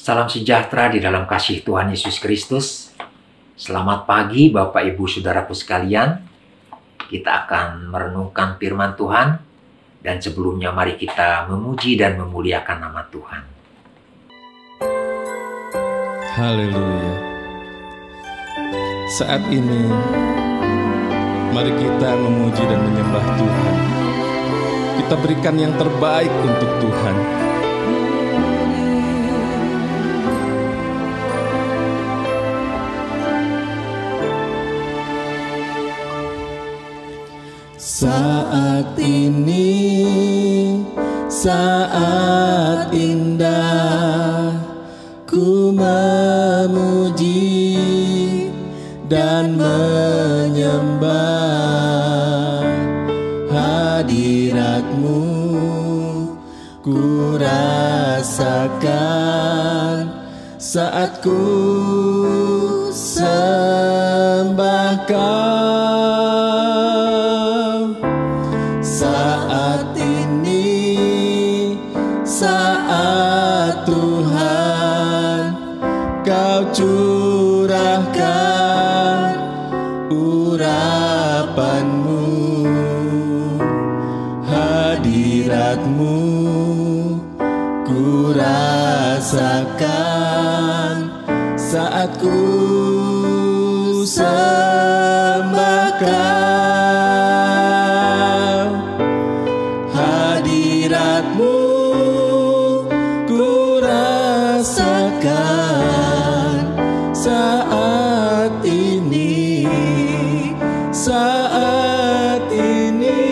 Salam sejahtera di dalam kasih Tuhan Yesus Kristus. Selamat pagi Bapak Ibu Saudaraku sekalian. Kita akan merenungkan firman Tuhan. Dan sebelumnya mari kita memuji dan memuliakan nama Tuhan. Haleluya. Saat ini mari kita memuji dan menyembah Tuhan. Kita berikan yang terbaik untuk Tuhan. Saat ini, saat indah, ku memuji dan menyembah hadirat-Mu. Ku rasakan saat ku sembah Kau. Saat ini, saat Tuhan Kau curahkan urapan-Mu, hadirat-Mu ku rasakan saat ku sembah Kau. Hadirat-Mu ku rasakan saat ini, saat ini.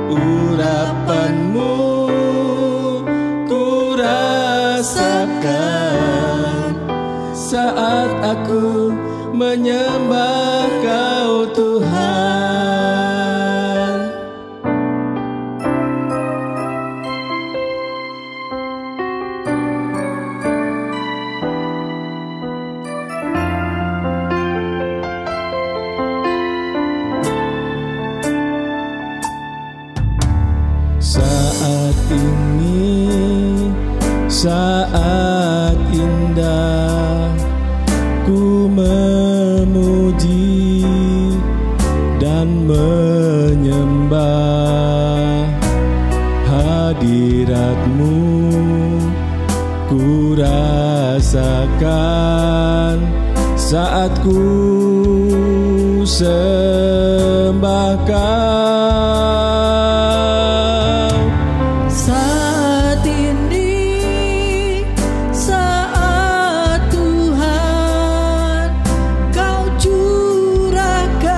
Urapan-Mu ku rasakan saat aku menyembah Kau Tuhan. Saat ini, saat indah, ku memuji dan menyembah hadirat-Mu. Ku rasakan saat ku sembah Kau. Saat ini, saat Tuhan Kau curahkan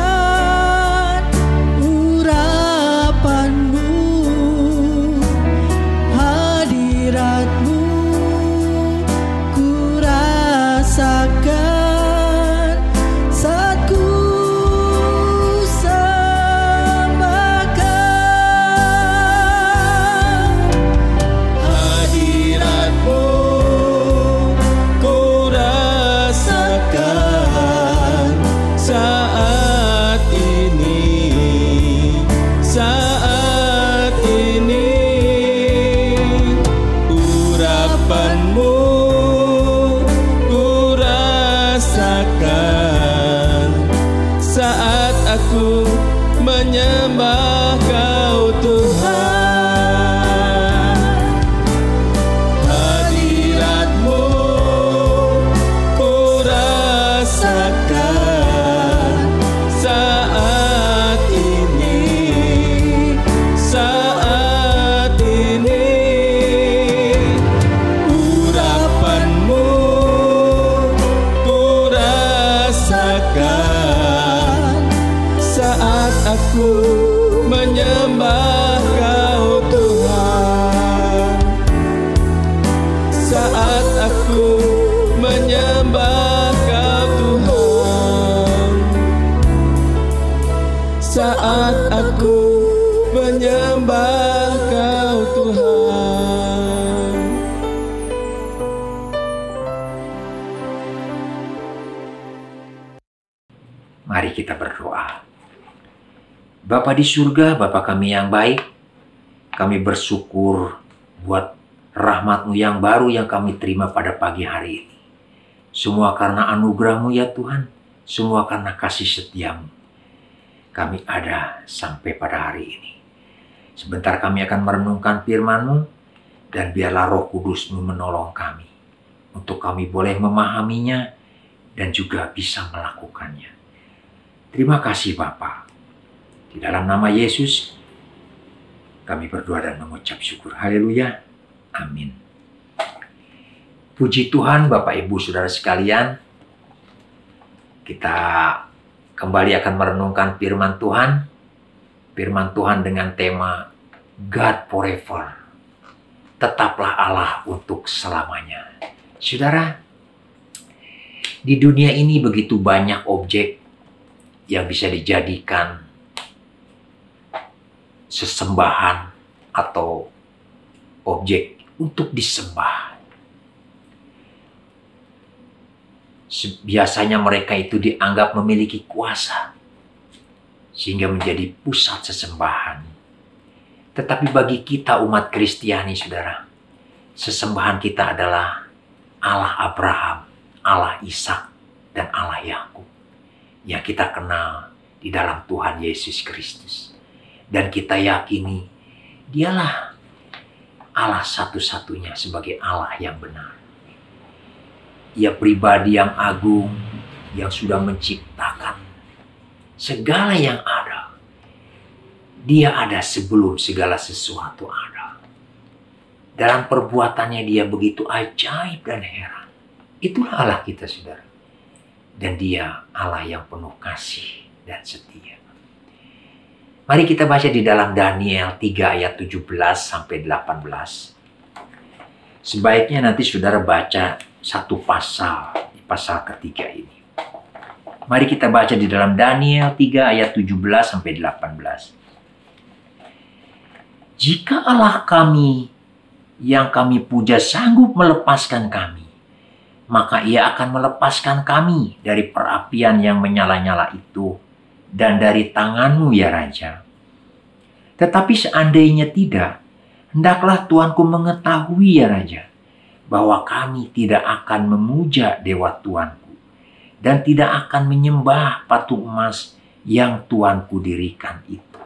urapan-Mu, hadirat-Mu ku rasakan saat ku sembah Kau. Hadirat-Mu ku rasakan saat ini, saat ini. Urapan-Mu ku rasakan saat aku menyembah Kau Tuhan. Hadirat-Mu ku rasakan saat ini, saat ini. Urapan-Mu ku rasakan saat aku menyembah Kau Tuhan. Saat aku menyembah Kau Tuhan. Saat aku menyembah Kau Tuhan. Mari kita berdoa. Bapa di surga, Bapa kami yang baik, kami bersyukur buat rahmat-Mu yang baru yang kami terima pada pagi hari ini. Semua karena anugerah-Mu ya Tuhan, semua karena kasih setia-Mu. Kami ada sampai pada hari ini. Sebentar kami akan merenungkan firman-Mu, dan biarlah Roh Kudus-Mu menolong kami, untuk kami boleh memahaminya dan juga bisa melakukannya. Terima kasih Bapa. Di dalam nama Yesus, kami berdoa dan mengucap syukur. Haleluya. Amin. Puji Tuhan Bapak Ibu Saudara sekalian. Kita kembali akan merenungkan firman Tuhan. Firman Tuhan dengan tema God Forever. Tetaplah Allah untuk selamanya. Saudara, di dunia ini begitu banyak objek yang bisa dijadikan sesembahan atau objek untuk disembah. Biasanya mereka itu dianggap memiliki kuasa sehingga menjadi pusat sesembahan. Tetapi bagi kita umat Kristiani, saudara, sesembahan kita adalah Allah Abraham, Allah Ishak, dan Allah Yakub yang kita kenal di dalam Tuhan Yesus Kristus. Dan kita yakini Dialah Allah satu-satunya sebagai Allah yang benar. Ia pribadi yang agung, yang sudah menciptakan segala yang ada. Dia ada sebelum segala sesuatu ada. Dalam perbuatannya dia begitu ajaib dan heran. Itulah Allah kita, saudara. Dan dia Allah yang penuh kasih dan setia. Mari kita baca di dalam Daniel 3 ayat 17 sampai 18. Sebaiknya nanti saudara baca satu pasal, pasal ketiga ini. Mari kita baca di dalam Daniel 3 ayat 17 sampai 18. Jika Allah kami yang kami puja sanggup melepaskan kami, maka ia akan melepaskan kami dari perapian yang menyala-nyala itu dan dari tanganmu ya Raja. Tetapi seandainya tidak, hendaklah Tuanku mengetahui ya Raja, bahwa kami tidak akan memuja dewa Tuanku dan tidak akan menyembah patung emas yang Tuanku dirikan itu.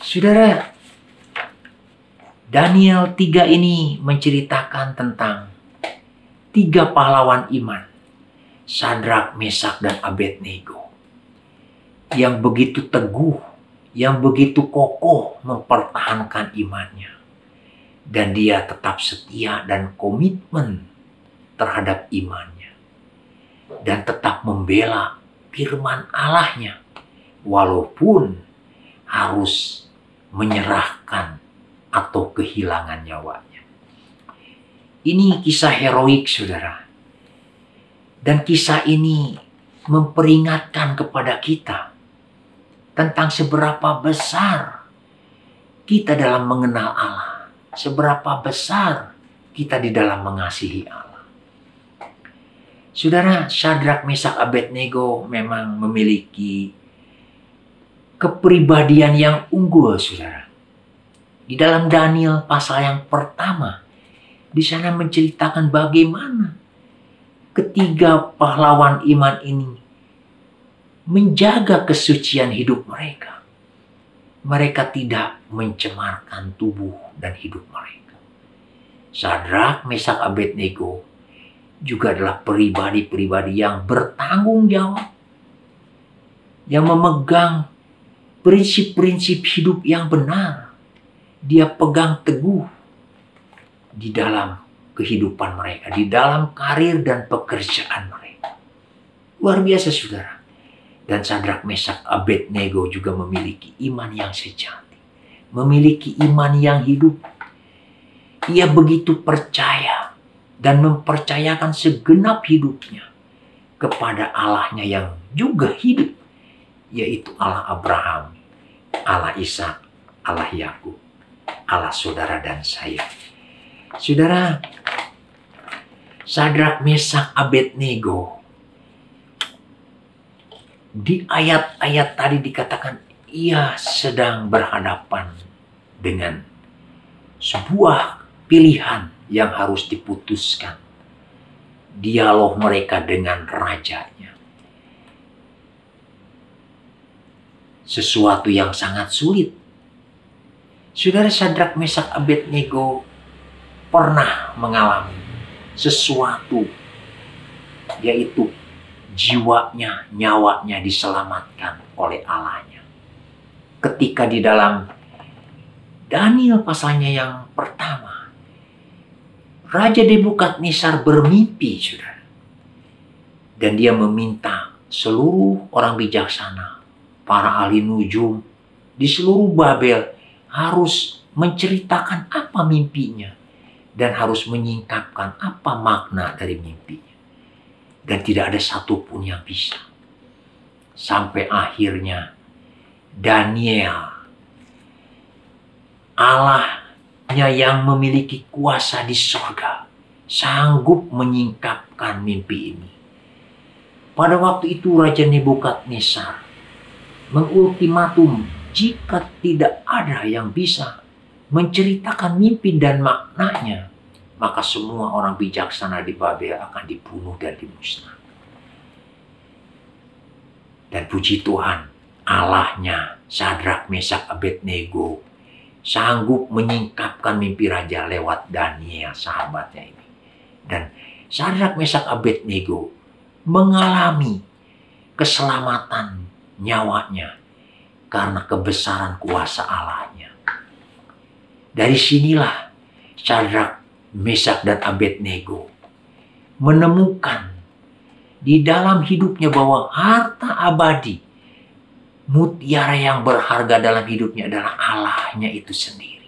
Saudara, Daniel 3 ini menceritakan tentang 3 pahlawan iman, Sadrak, Mesak, dan Abednego, yang begitu teguh, yang begitu kokoh mempertahankan imannya. Dan dia tetap setia dan komitmen terhadap imannya. Dan tetap membela firman Allahnya, walaupun harus menyerahkan atau kehilangan nyawanya. Ini kisah heroik, saudara. Dan kisah ini memperingatkan kepada kita tentang seberapa besar kita dalam mengenal Allah. Seberapa besar kita di dalam mengasihi Allah. Saudara, Sadrak, Mesak, Abednego memang memiliki kepribadian yang unggul, saudara. Di dalam Daniel pasal yang pertama, di sana menceritakan bagaimana ketiga pahlawan iman ini menjaga kesucian hidup mereka. Mereka tidak mencemarkan tubuh dan hidup mereka. Sadrak, Mesak, Abednego juga adalah pribadi-pribadi yang bertanggung jawab, yang memegang prinsip-prinsip hidup yang benar. Dia pegang teguh di dalam kehidupan mereka, di dalam karir dan pekerjaan mereka. Luar biasa, saudara. Dan Sadrak, Mesak, Abednego juga memiliki iman yang sejati, memiliki iman yang hidup. Ia begitu percaya dan mempercayakan segenap hidupnya kepada Allahnya yang juga hidup, yaitu Allah Abraham, Allah Ishak, Allah Yakub, Allah saudara dan saya. Saudara, Sadrak, Mesak, Abednego, di ayat-ayat tadi dikatakan ia sedang berhadapan dengan sebuah pilihan yang harus diputuskan. Dialog mereka dengan rajanya. Sesuatu yang sangat sulit. Saudara, Sadrak, Mesak, Abednego pernah mengalami sesuatu, yaitu jiwanya, nyawanya diselamatkan oleh Allahnya. Ketika di dalam Daniel pasalnya yang pertama, Raja Nebukadnezar bermimpi, saudara. Dan dia meminta seluruh orang bijaksana, para ahli nujum di seluruh Babel harus menceritakan apa mimpinya dan harus menyingkapkan apa makna dari mimpinya. Dan tidak ada satupun yang bisa. Sampai akhirnya Daniel, Allahnya yang memiliki kuasa di sorga, sanggup menyingkapkan mimpi ini. Pada waktu itu Raja Nebukadnezar mengultimatum, jika tidak ada yang bisa menceritakan mimpi dan maknanya, maka semua orang bijaksana di Babel akan dibunuh dan dimusnahkan. Dan puji Tuhan, Allahnya Sadrak, Mesak, Abednego sanggup menyingkapkan mimpi raja lewat Daniel, sahabatnya ini. Dan Sadrak, Mesak, Abednego mengalami keselamatan nyawanya karena kebesaran kuasa Allahnya. Dari sinilah Sadrak, Mesak, dan Abednego menemukan di dalam hidupnya bahwa harta abadi, mutiara yang berharga dalam hidupnya adalah Allahnya itu sendiri.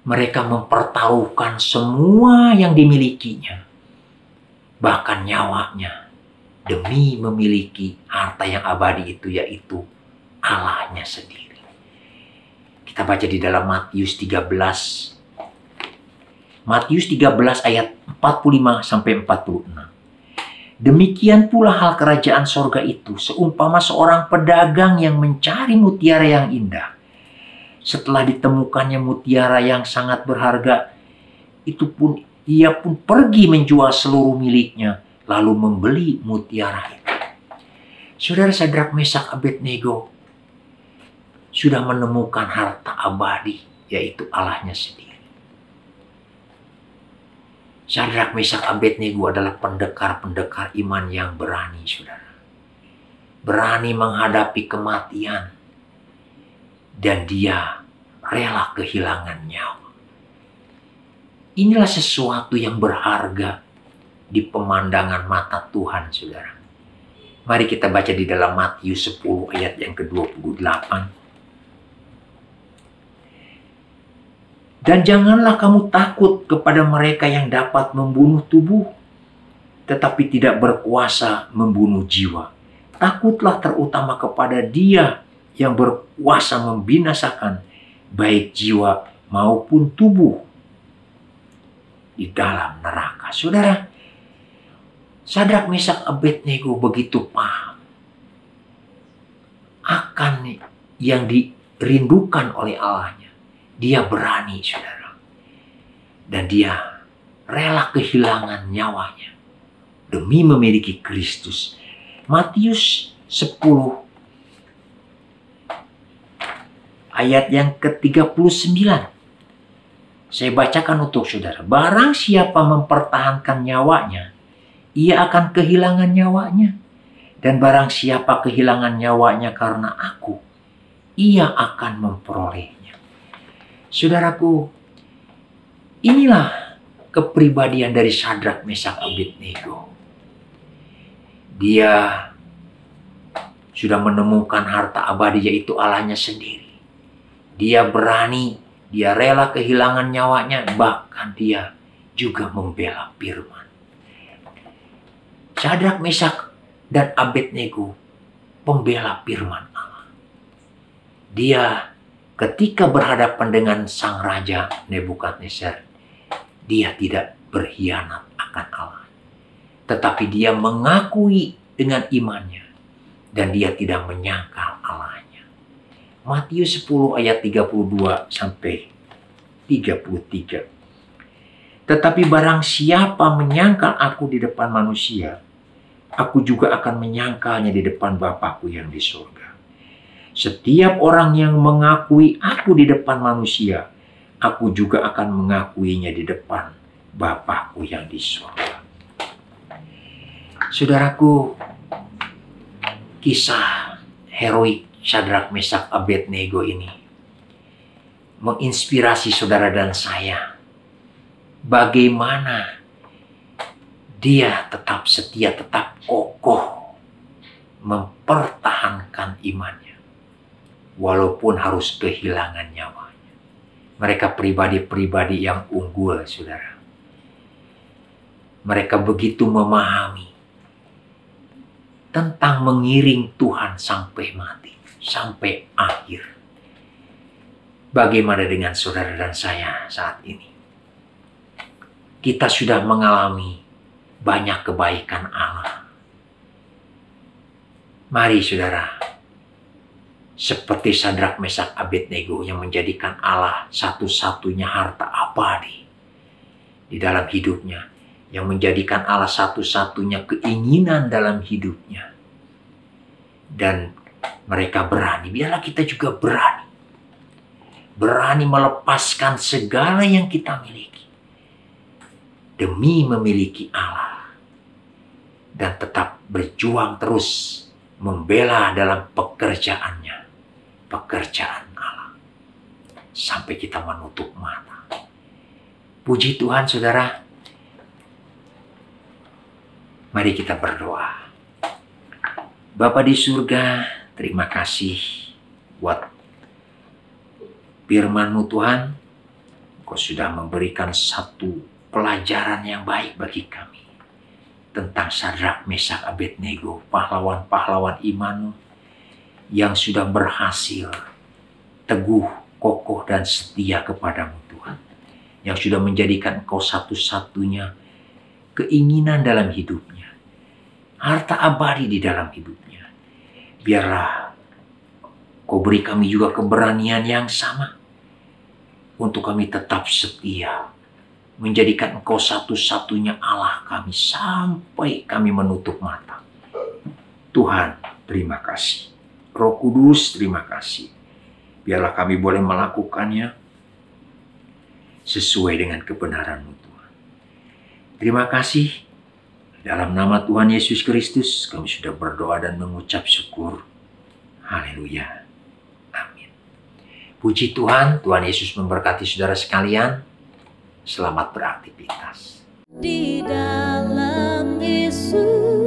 Mereka mempertaruhkan semua yang dimilikinya, bahkan nyawanya, demi memiliki harta yang abadi itu, yaitu Allahnya sendiri. Kita baca di dalam Matius 13. Matius 13 ayat 45 sampai 46. Demikian pula hal kerajaan sorga itu, seumpama seorang pedagang yang mencari mutiara yang indah. Setelah ditemukannya mutiara yang sangat berharga, ia pun pergi menjual seluruh miliknya, lalu membeli mutiara itu. Saudara, Sadrak, Mesak, Abednego sudah menemukan harta abadi, yaitu Allahnya sendiri. Sadrak, Mesak, Abednego adalah pendekar-pendekar iman yang berani, saudara. Berani menghadapi kematian. Dan dia rela kehilangan nyawa. Inilah sesuatu yang berharga di pemandangan mata Tuhan, saudara. Mari kita baca di dalam Matius 10 ayat yang ke-28. Dan janganlah kamu takut kepada mereka yang dapat membunuh tubuh, tetapi tidak berkuasa membunuh jiwa. Takutlah terutama kepada Dia yang berkuasa membinasakan baik jiwa maupun tubuh di dalam neraka. Saudara, Sadrak, Mesak, Abednego begitu paham akan yang dirindukan oleh Allahnya. Dia berani, saudara. Dan dia rela kehilangan nyawanya demi memiliki Kristus. Matius 10 ayat yang ke-39. Saya bacakan untuk saudara. Barang siapa mempertahankan nyawanya, ia akan kehilangan nyawanya. Dan barang siapa kehilangan nyawanya karena aku, ia akan memperolehnya. Saudaraku, inilah kepribadian dari Sadrak, Mesak, Abednego. Dia sudah menemukan harta abadi, yaitu Allahnya sendiri. Dia berani, dia rela kehilangan nyawanya, bahkan dia juga membela firman. Sadrak, Mesak, dan Abednego pembela firman Allah. Dia ketika berhadapan dengan sang raja Nebukadnezar, dia tidak berkhianat akan Allah. Tetapi dia mengakui dengan imannya dan dia tidak menyangkal Allahnya. Matius 10 ayat 32 sampai 33. Tetapi barang siapa menyangkal aku di depan manusia, aku juga akan menyangkalnya di depan Bapa-Ku yang di surga. Setiap orang yang mengakui aku di depan manusia, aku juga akan mengakuinya di depan Bapa-Ku yang di surga. Saudaraku, kisah heroik Syadrak, Meshak, Abednego ini menginspirasi saudara dan saya. Bagaimana dia tetap setia, tetap kokoh mempertahankan imannya walaupun harus kehilangan nyawanya. Mereka pribadi-pribadi yang unggul, saudara. Mereka begitu memahami tentang mengiring Tuhan sampai mati, sampai akhir. Bagaimana dengan saudara dan saya saat ini? Kita sudah mengalami banyak kebaikan Allah. Mari saudara, seperti Syadrak, Meshak, Abednego yang menjadikan Allah satu-satunya harta abadi di dalam hidupnya, yang menjadikan Allah satu-satunya keinginan dalam hidupnya. Dan mereka berani, biarlah kita juga berani. Berani melepaskan segala yang kita miliki demi memiliki Allah. Dan tetap berjuang terus membela dalam pekerjaannya, pekerjaan Allah. Sampai kita menutup mata. Puji Tuhan saudara. Mari kita berdoa. Bapa di surga, terima kasih buat firman-Mu Tuhan. Engkau sudah memberikan satu pelajaran yang baik bagi kami tentang Syadrak, Meshak, Abednego, pahlawan-pahlawan iman yang sudah berhasil teguh, kokoh, dan setia kepada-Mu Tuhan. Yang sudah menjadikan Engkau satu-satunya keinginan dalam hidupnya. Harta abadi di dalam hidupnya. Biarlah Kau beri kami juga keberanian yang sama untuk kami tetap setia, menjadikan Engkau satu-satunya Allah kami sampai kami menutup mata. Tuhan, terima kasih. Roh Kudus, terima kasih. Biarlah kami boleh melakukannya sesuai dengan kebenaran-Mu Tuhan. Terima kasih. Dalam nama Tuhan Yesus Kristus, kami sudah berdoa dan mengucap syukur. Haleluya. Amin. Puji Tuhan, Tuhan Yesus memberkati saudara sekalian. Selamat beraktivitas. Di dalam Yesus